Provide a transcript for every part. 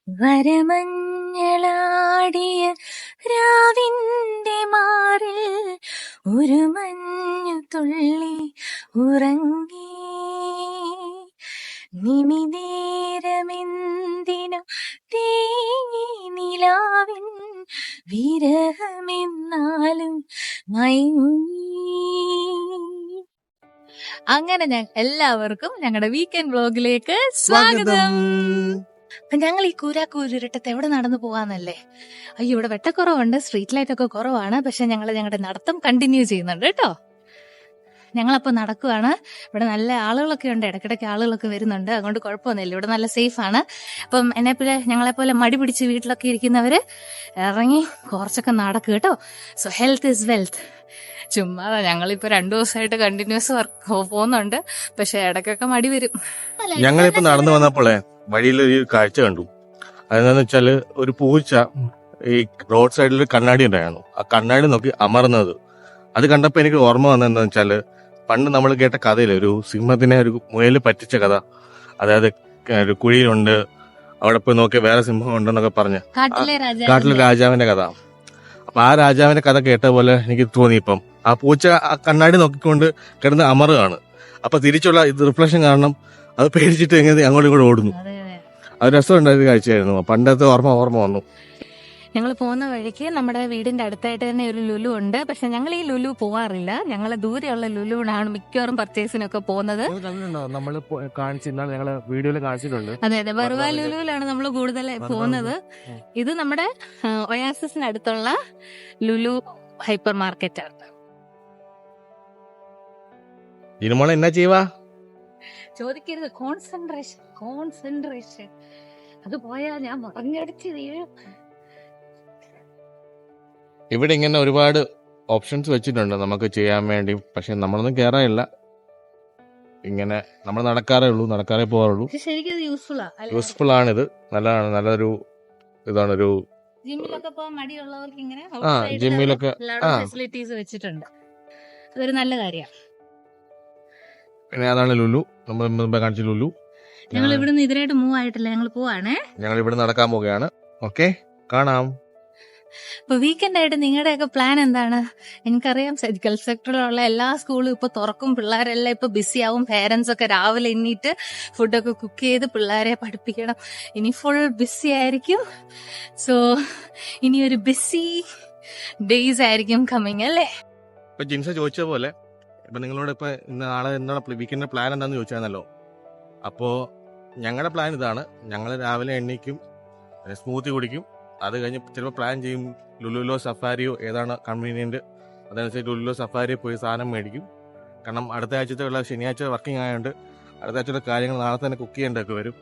വരമഞ്ഞളാടിയ രാവിന്റെ മാറിൽ ഒരു മഞ്ഞു തുള്ളി ഉറങ്ങി. നിമിനേരമെന്തിനു തേങ്ങി നിലാവിൻ വിരഹമെന്നാലും മയങ്ങി. അങ്ങനെ എല്ലാവർക്കും ഞങ്ങളുടെ വീക്കെൻഡ് വ്ലോഗിലേക്ക് സ്വാഗതം. അപ്പൊ ഞങ്ങൾ ഈ കൂരാക്കൂരിട്ടത്ത് എവിടെ നടന്നു പോവാന്നല്ലേ? അയ്യോ, ഇവിടെ വെട്ടക്കുറവുണ്ട്, സ്ട്രീറ്റ് ലൈറ്റ് ഒക്കെ കുറവാണ്. പക്ഷെ ഞങ്ങൾ ഞങ്ങളുടെ നടത്തം കണ്ടിന്യൂ ചെയ്യുന്നുണ്ട് കേട്ടോ. ഞങ്ങളപ്പോൾ നടക്കുവാണ്. ഇവിടെ നല്ല ആളുകളൊക്കെ ഉണ്ട്, ഇടയ്ക്കിടയ്ക്ക് ആളുകളൊക്കെ വരുന്നുണ്ട്. അതുകൊണ്ട് കുഴപ്പമൊന്നുമില്ല, ഇവിടെ നല്ല സേഫ് ആണ്. അപ്പം എന്നെപ്പോലെ ഞങ്ങളെപ്പോലെ മടി പിടിച്ച് വീട്ടിലൊക്കെ ഇരിക്കുന്നവര് ഇറങ്ങി കുറച്ചൊക്കെ നടക്കുക കേട്ടോ. So health is wealth. ചുമ്മാ ഞങ്ങളിപ്പോ 2 ദിവസമായിട്ട് കണ്ടിന്യൂസ് വർക്ക് പോകുന്നുണ്ട്. പക്ഷെ ഇടയ്ക്കൊക്കെ മടി വരും. ഞങ്ങളിപ്പോ നടന്നു വന്നപ്പോളെ വഴിയിലൊരു കാഴ്ച കണ്ടു. അതെന്താന്ന് വെച്ചാല് ഒരു പൂച്ച ഈ റോഡ് സൈഡിൽ ഒരു കണ്ണാടി ഉണ്ടായിരുന്നു. ആ കണ്ണാടി നോക്കി അമർന്നത്. അത് കണ്ടപ്പോ എനിക്ക് ഓർമ്മ വന്നതെന്ന് വെച്ചാല് പണ്ട് നമ്മൾ കേട്ട കഥയില് ഒരു സിംഹത്തിനെ ഒരു മുയല് പറ്റിച്ച കഥ. അതായത് ഒരു കുഴിയിലുണ്ട്, അവിടെ പോയി നോക്കിയ വേറെ സിംഹം ഉണ്ടെന്നൊക്കെ പറഞ്ഞ് കാട്ടിലെ രാജാവിന്റെ കഥ. അപ്പൊ ആ രാജാവിന്റെ കഥ കേട്ട പോലെ എനിക്ക് തോന്നി. ഇപ്പം ആ പൂച്ച ആ കണ്ണാടി നോക്കിക്കൊണ്ട് കിടന്ന് അമറുകയാണ്. അപ്പൊ തിരിച്ചുള്ള ഇത് റിഫ്ലക്ഷൻ കാരണം അത് പേടിച്ചിട്ട് എങ്ങനെ അങ്ങോട്ടും ഇങ്ങോട്ട് ഓടുന്നു. അത് രസമുണ്ടായത് കാഴ്ചയായിരുന്നു. പണ്ടത്തെ ഓർമ്മ വന്നു. ഞങ്ങൾ പോകുന്ന വഴിക്ക് നമ്മുടെ വീടിന്റെ അടുത്തായിട്ട് തന്നെ ഒരു ലുലു ഉണ്ട്. പക്ഷെ ഞങ്ങൾ ഈ ലുലു പോവാറില്ല. ഞങ്ങൾ ദൂരെയുള്ള ലുലുവിനാണ് മിക്കവാറും പർച്ചേസിനൊക്കെ പോകുന്നത്. അതെ അതെ, ബർവ ലുലുവിലാണ് നമ്മൾ കൂടുതലായി പോകുന്നത്. ഇത് നമ്മുടെ ഒയാസിസിനടുത്തുള്ള ലുലു ഹൈപ്പർ മാർക്കറ്റ് ആണ്. എന്നാ ചെയ്യുവാ ചോദിക്കരുത്. കോൺസെൻട്രേഷൻ അത് പോയാ ഞാൻ മറഞ്ഞടിച്ച് വീഴും. ഇവിടെ ഇങ്ങനെ ഒരുപാട് ഓപ്ഷൻസ് വെച്ചിട്ടുണ്ട് നമുക്ക് ചെയ്യാൻ വേണ്ടി. പക്ഷെ നമ്മളൊന്നും കേറാറില്ല. ഇങ്ങനെ നമ്മൾ നടക്കാറേ പോകാറുള്ളൂ. ശരിക്കും യൂസ്ഫുൾ ആണിത്. നല്ലതാണ്. നല്ലൊരു ഇതാണ്. ഒരു ജിമ്മിലൊക്കെ പോകാൻ മടിയുള്ളവർക്ക് ഇങ്ങനെ ജിമ്മിലൊക്കെ ഫെസിലിറ്റീസ് വെച്ചിട്ടുണ്ട്. അതൊരു നല്ല കാര്യമാണ്. പിന്നെ അതാണ് ലുലു. നമ്മൾ മുമ്പേ കാണിച്ച ലുലു. ഞങ്ങൾ ഇവിടുന്ന് ഇതിനായിട്ട് മൂവ് ആയിട്ടില്ല, ഞങ്ങൾ പോവാണേ. ഞങ്ങൾ ഇവിടെ നടക്കാൻ പോവുകയാണ്. ഓക്കെ, കാണാം. ഇപ്പൊ വീക്കെൻഡ് ആയിട്ട് നിങ്ങളുടെയൊക്കെ പ്ലാൻ എന്താണ്? എനിക്കറിയാം ഗൾഫ് സെക്ടറിലുള്ള എല്ലാ സ്കൂളും ഇപ്പൊ തുറക്കും. പിള്ളേരെല്ലാം ഇപ്പൊ ബിസി ആവും. പേരൻസ് ഒക്കെ രാവിലെ എണ്ണീറ്റ് ഫുഡൊക്കെ കുക്ക് ചെയ്ത് പിള്ളേരെ പഠിപ്പിക്കണം. ഇനി ഫുൾ ബിസി ആയിരിക്കും. സോ ഇനി ഒരു ബിസി ഡേയ്സ് ആയിരിക്കും കമ്മിങ് അല്ലേ? ഇപ്പൊ ജിൻസ ചോദിച്ച പോലെ ഇപ്പൊ നിങ്ങളോട് ഇപ്പൊ നാളെ എന്താണ് വീക്കെൻഡ് പ്ലാൻ എന്താന്ന് ചോദിച്ചാണല്ലോ. അപ്പോ ഞങ്ങളുടെ പ്ലാൻ ഇതാണ്. ഞങ്ങൾ രാവിലെ എണ്ണീക്കും, സ്മൂത്തി കുടിക്കും. അത് കഴിഞ്ഞ് ചിലപ്പോൾ പ്ലാൻ ചെയ്യും ലുലുലോ സഫാരിയോ ഏതാണ് കൺവീനിയന്റ്, അതനുസരിച്ച് ലുലുലോ സഫാരിയോ പോയി സാധനം മേടിക്കും. കാരണം അടുത്ത ആഴ്ചത്തെ ശനിയാഴ്ച വർക്കിംഗ് ആയതുകൊണ്ട് അടുത്ത ആഴ്ചയുടെ കാര്യങ്ങൾ നാളെ തന്നെ കുക്ക് ചെയ്യേണ്ടതൊക്കെ വരും.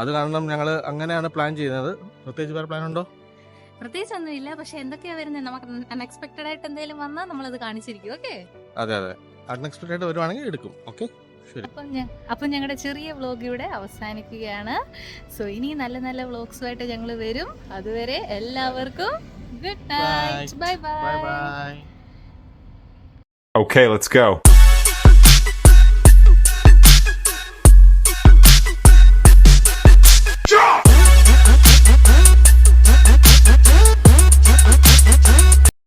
അത് കാരണം ഞങ്ങൾ അങ്ങനെയാണ് പ്ലാൻ ചെയ്യുന്നത്. പ്രത്യേകിച്ച് വേറെ പ്ലാൻ ഉണ്ടോ? പ്രത്യേകിച്ച് ഒന്നുമില്ല. പക്ഷെ എന്തൊക്കെയാ വരുന്നത്, നമുക്ക് അൺഎക്സ്പെക്ടഡ് ആയിട്ട് എന്തെങ്കിലും വന്നാൽ നമ്മളത് കാണിച്ചിരിക്കും. ഓക്കെ, അതെ അൺഎക്സ്പെക്ടഡ് ആയിട്ട് വരുവാണെങ്കിൽ എടുക്കും. ഓക്കെ, അപ്പം ഞങ്ങളുടെ ചെറിയ വ്ലോഗ് ഇവിടെ അവസാനിക്കുകയാണ്. സോ ഇനി നല്ല നല്ല വ്ലോഗ്സുമായിട്ട് ഞങ്ങൾ വരും. അതുവരെ എല്ലാവർക്കും good night. Bye bye. Okay, let's go.